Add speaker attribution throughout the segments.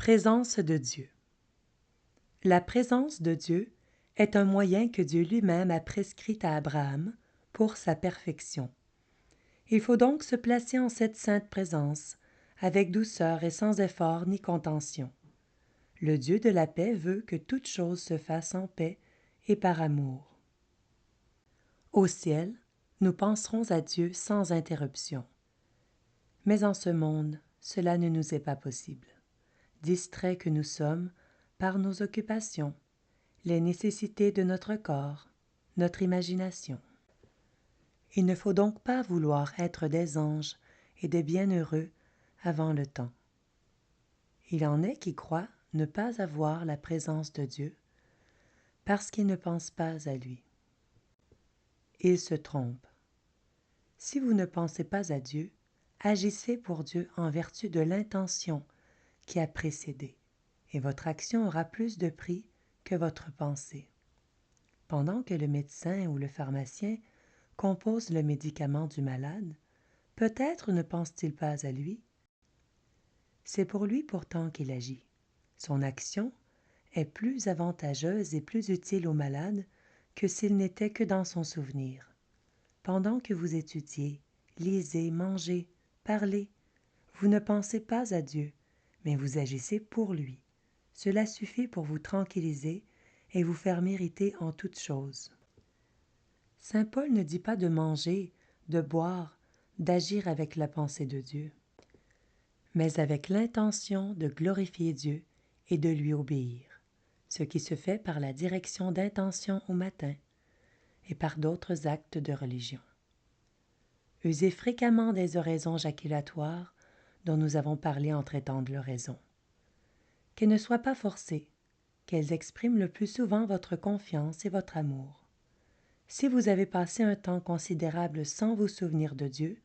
Speaker 1: Présence de Dieu. La présence de Dieu est un moyen que Dieu lui-même a prescrit à Abraham pour sa perfection. Il faut donc se placer en cette sainte présence, avec douceur et sans effort ni contention. Le Dieu de la paix veut que toute chose se fasse en paix et par amour. Au ciel, nous penserons à Dieu sans interruption. Mais en ce monde, cela ne nous est pas possible. Distraits que nous sommes par nos occupations, les nécessités de notre corps, notre imagination. Il ne faut donc pas vouloir être des anges et des bienheureux avant le temps. Il en est qui croient ne pas avoir la présence de Dieu parce qu'ils ne pensent pas à lui. Ils se trompent. Si vous ne pensez pas à Dieu, agissez pour Dieu en vertu de l'intention qui a précédé, et votre action aura plus de prix que votre pensée. Pendant que le médecin ou le pharmacien compose le médicament du malade, peut-être ne pense-t-il pas à lui. C'est pour lui pourtant qu'il agit. Son action est plus avantageuse et plus utile au malade que s'il n'était que dans son souvenir. Pendant que vous étudiez, lisez, mangez, parlez, vous ne pensez pas à Dieu, mais vous agissez pour lui. Cela suffit pour vous tranquilliser et vous faire mériter en toutes choses. Saint Paul ne dit pas de manger, de boire, d'agir avec la pensée de Dieu, mais avec l'intention de glorifier Dieu et de lui obéir, ce qui se fait par la direction d'intention au matin et par d'autres actes de religion. Usez fréquemment des oraisons jaculatoires dont nous avons parlé en traitant de l'oraison. Qu'elles ne soient pas forcées, qu'elles expriment le plus souvent votre confiance et votre amour. Si vous avez passé un temps considérable sans vous souvenir de Dieu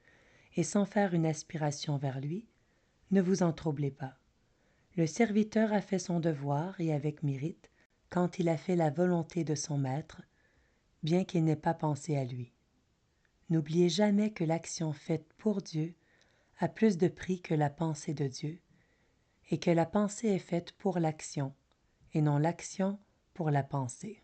Speaker 1: et sans faire une aspiration vers lui, ne vous en troublez pas. Le serviteur a fait son devoir et avec mérite quand il a fait la volonté de son maître, bien qu'il n'ait pas pensé à lui. N'oubliez jamais que l'action faite pour Dieu a plus de prix que la pensée de Dieu, et que la pensée est faite pour l'action, et non l'action pour la pensée.